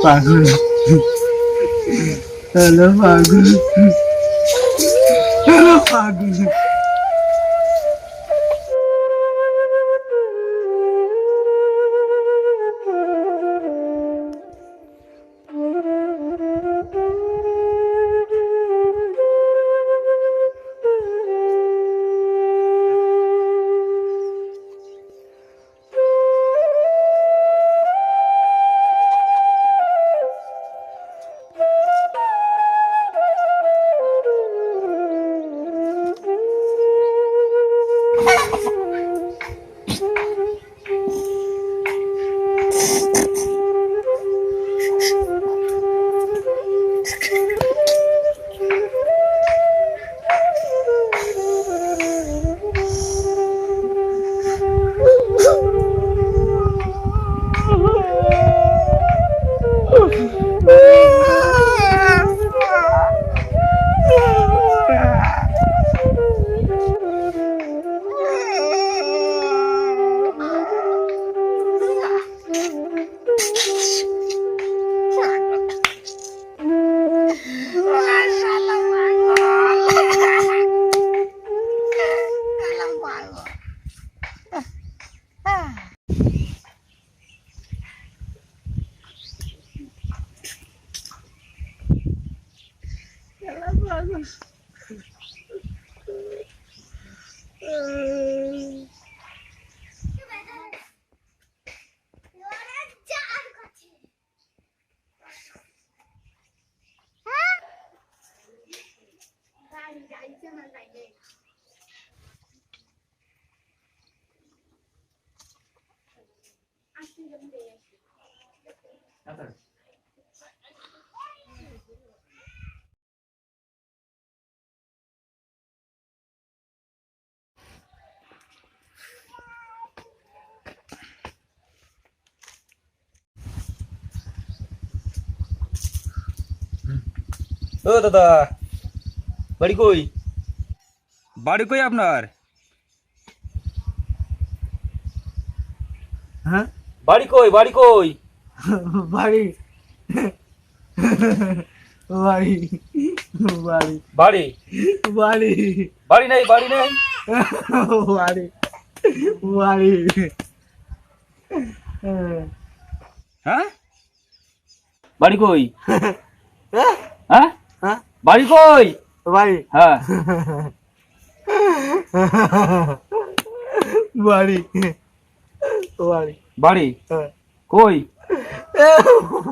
পাগল হ্যালো পাগল হ্যালো পাগল ও দাদা, বাড়ি কই? বাড়ি কই আপনার? হ্যাঁ বাড়ি কই? বাড়ি কই? বাড়ি বাড়ি বাড়ি বাড়ি বাড়ি বাড়ি নাই, বাড়ি নাই। বাড়ি বাড়ি হ্যাঁ, বাড়ি কই? হ্যাঁ হ্যাঁ, হ্যাঁ বাড়ি কই? বাড়ি হ্যাঁ, বাড়ি বাড়ি বাড়ি হ্যাঁ কই?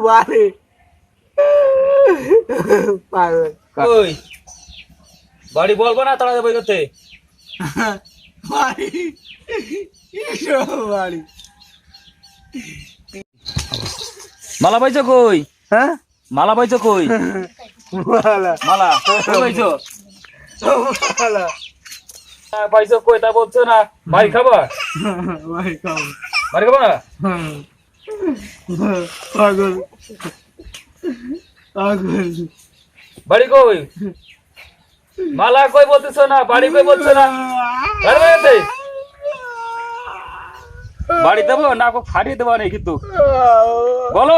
বাড়ি পাগল কই? বাড়ি বলবো না, তাড়া যাবো করতে। বাড়ি বাড়ি মালা পাইছো কই? হ্যাঁ মালা পাইছো কই? মালা মালা কই পাইছো? মালা পাইছো কই তা বলছো না? বাড়ি খাবা? বাড়ি খাও বাড়ি খাবা না? পাগল পাগল বাড়ি কই? মালা কই বলতেছো না? বাড়ি কই বলছো না? বাড়ি বাড়িতে বাড়ি দেবো না, ফাটিয়ে দেবো না কিন্তু। বলো।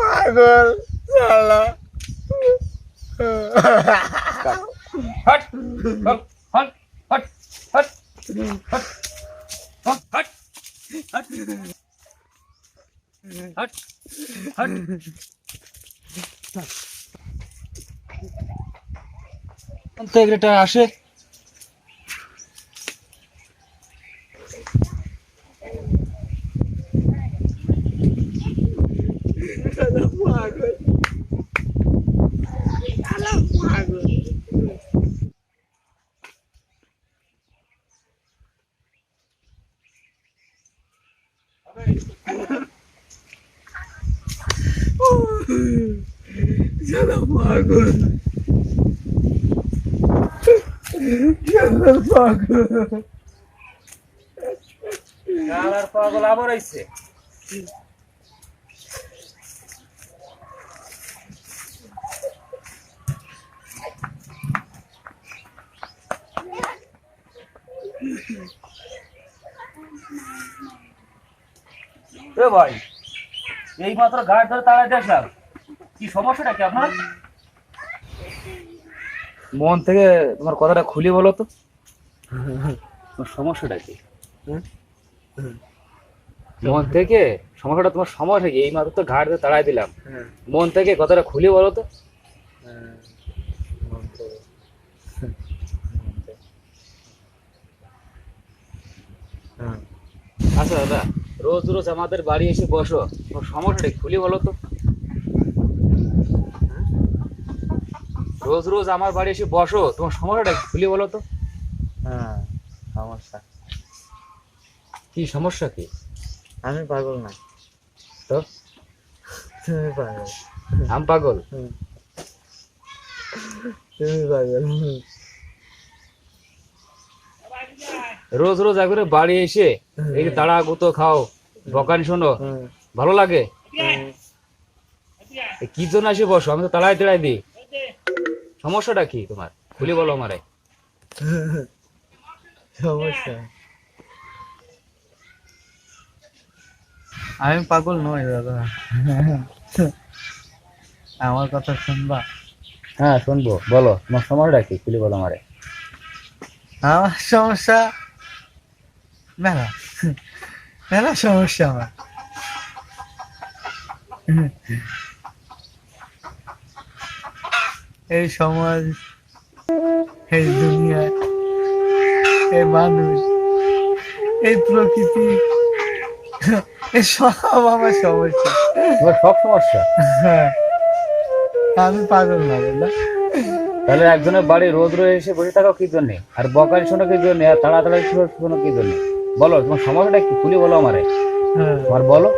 পাগল শালা hot hot hot hot hot hot hot hot hot. এটা আসে পাগল শালা পাগল শালা পাগল শালা পাগল শালার পাগল আবার আইছে। এ ভাই, এই মাত্র গাড়ি ধরে তাড়াই দেখলাম, কি সমস্যাটা কি আপনার? মন থেকে তোমার কথাটা খুলে বলো তো, তোমার সমস্যাটা কি? মন থেকে সমস্যাটা, তোমার সমস্যা কি? এই মাত্র তো ঘাট ধরে তাড়াই দিলাম, মন থেকে কথাটা খুলে বলো তো। আচ্ছা দাদা, রোজ রোজ আমাদের বাড়ি এসে বসো, তোমার সমস্যাটা কি? খুলে বলো তো। রোজ রোজ আমার বাড়ি এসে বসো, তোমার সমস্যাটা কি? খুলে বলো তো। সমস্যা, কি সমস্যা কি? আমি পাগল না, তো তুমি পাগল। আম পাগল? তুমি পাগল। রোজ রোজ একবারে বাড়ি এসে এই যে তাড়া গুতো খাও, বকানি শোনো, ভালো লাগে? কি জন্য এসে বসো? আমি তো তাড়াই তাড়াই দিই, সমস্যাটা কি তোমার? খুলে বলো আমারে। সমস্যা, আমি পাগল নই দাদা, আমার কথা শুনবা? হ্যাঁ শুনবো, বলো তোমার সমস্যাটা কি? খুলে বলো আমারে। আমার সমস্যা মেলা, মেলা সমস্যা আমার। এই সমাজ, এই দুনিয়া, এই মানুষ, এই প্রকৃতি, এই সব আমার সমস্যা। তোমার সব সমস্যা? হ্যাঁ, আমি পাগল না দাদা। তাহলে একজনের বাড়ি রোজ রোজ এসে বসে থাকো কি জন্য, আর বকানি শোনো কি জন্য, আর তাড়াতাড়ি শোনো কি জন্য? বলো তোমার সমস্যাটা কি? খুলে বলো আমারে, হ্যাঁ, তোমার বলো,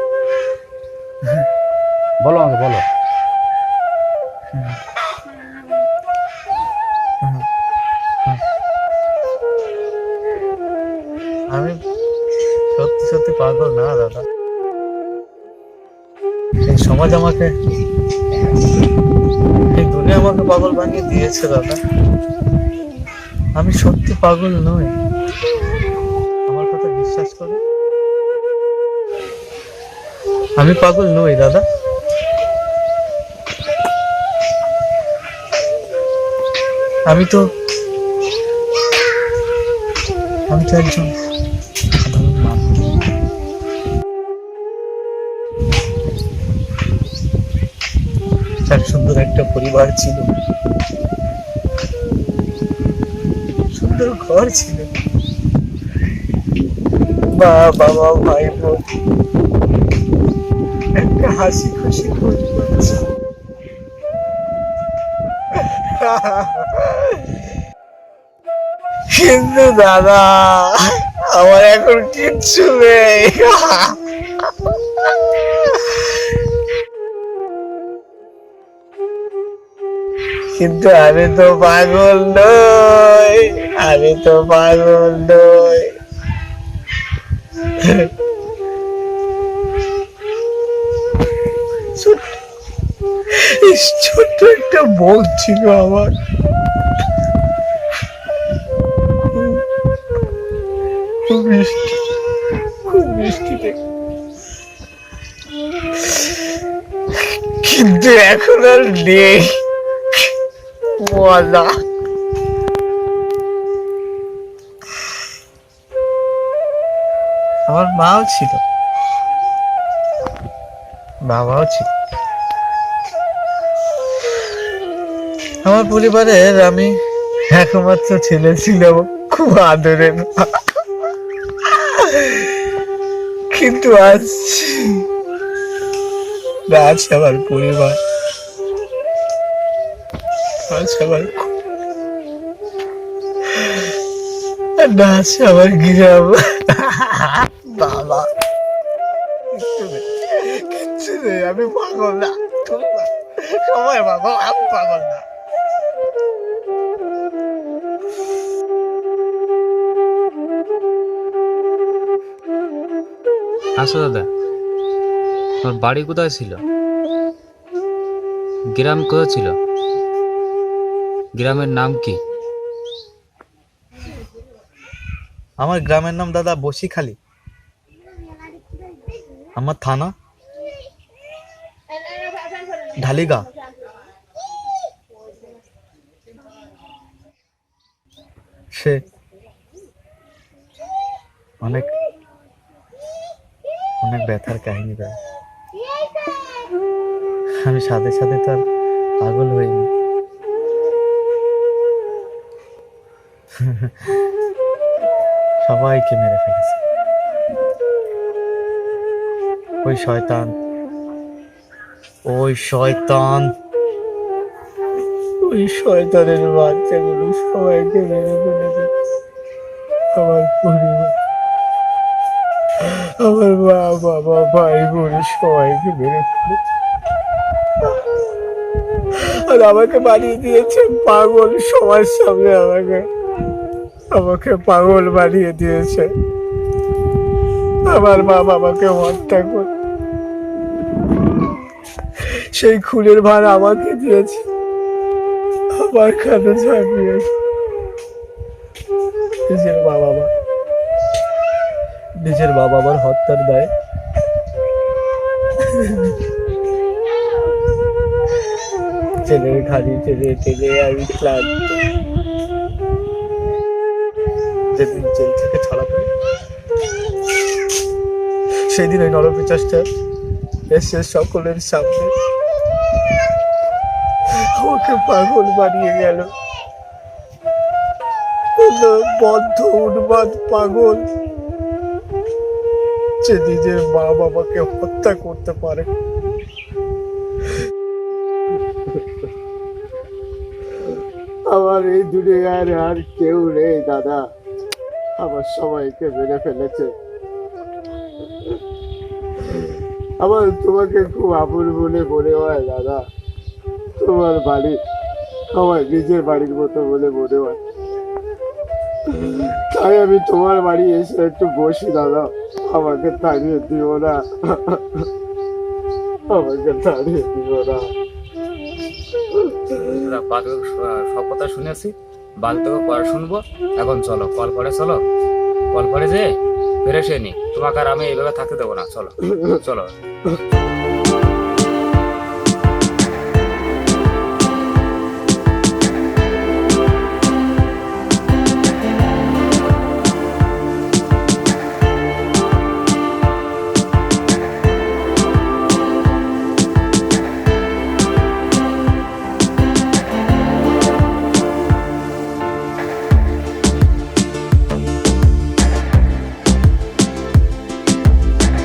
বলো আমাকে বলো। আমি সত্যি সত্যি পাগল না দাদা, এই সমাজ আমাকে, এই দুনিয়া আমাকে পাগল বানিয়ে দিয়েছে দাদা। আমি সত্যি পাগল নই, আমার কথা বিশ্বাস করো, আমি পাগল নই দাদা। আমি তো একজন সাধারণ মানুষ। এক সুন্দর একটা পরিবার ছিল, সুন্দর ঘর ছিল, মা বাবা ভাই বোন, একটা হাসি খুশি পরিবার ছিল। কিন্তু দাদা, আমার এখন কিচ্ছু নেই। কিন্তু আমি তো পাগল নই, আমি তো পাগল নই। ছোট্ট একটা বোন ছিল আমার, খুব মিষ্টি, খুব মিষ্টি দেখতে। কিন্তু এখন আর নেই মজা। আমার মাও ছিল, বাবাও ছিল, আমার পরিবারের আমি একমাত্র ছেলে ছিলাম, খুব আদরের। কিন্তু আজ আমার পরিবার, আজ আমার আমার গ্রাম, বাবা, কিচ্ছু নেই। আমি পাগল না, সবাই পাগল, আমি পাগল না। আচ্ছা দাদা, তোমার বাড়ি কোথায় ছিল? গ্রাম কোথায় ছিল? গ্রামের নাম কি? আমার গ্রামের নাম দাদা বসিখালী। আমার থানা ঢালিগা। সে অনেক অনেক ব্যথার কাহিনী ভাই। আমি সাথে সাথে তো আর পাগল হইনি। সবাইকে মেরে ফেলেছে ওই শয়তান, ওই শয়তান, ওই শয়তানের বাচ্চাগুলো সবাইকে মেরে ফেলেছে। আমার পরিবার, আমার মা বাবা ভাই বোন সবাইকে মেরে ফেলেছে। আর আমাকে বানিয়ে দিয়েছে পাগল। সবার সামনে আমাকে পাগল বানিয়ে দিয়েছে। আমার মা বাবাকে হত্যা করে সেই খুনের ভার আমাকে দিয়েছে, আমার কাঁধে ঝাঁপিয়েছে। নিজের মা বাবার হত্যার দায় ছেলের খালি টেনে আমি ক্লান্ত। যেদিন জেল থেকে ছাড়া পেল সেদিন ওই নরপিচাসটা এসে সকলের সামনে আমাকে পাগল বানিয়ে গেল। বদ্ধ উন্মাদ পাগল যে নিজের মা বাবাকে হত্যা করতে পারে। আমার এই দুনিয়ার আর কেউ নেই দাদা, আমার সবাইকে মেরে ফেলেছে। আমার তোমাকে খুব আপন বলে মনে হয় দাদা। তোমার বাড়ি আমার নিজের বাড়ির মতো বলে মনে হয়। তাই আমি তোমার বাড়ি এসে একটু বসি দাদা। আমাকে তাড়িয়ে দিও না, আমাকে তাড়িয়ে দিও না। সব কথা শুনেছি, বাল থেকে পরে শুনবো। এখন চলো, কল করে যে ফেরে সে নি। তোমাকে আর আমি এইভাবে থাকতে দেবো না। চলো চলো।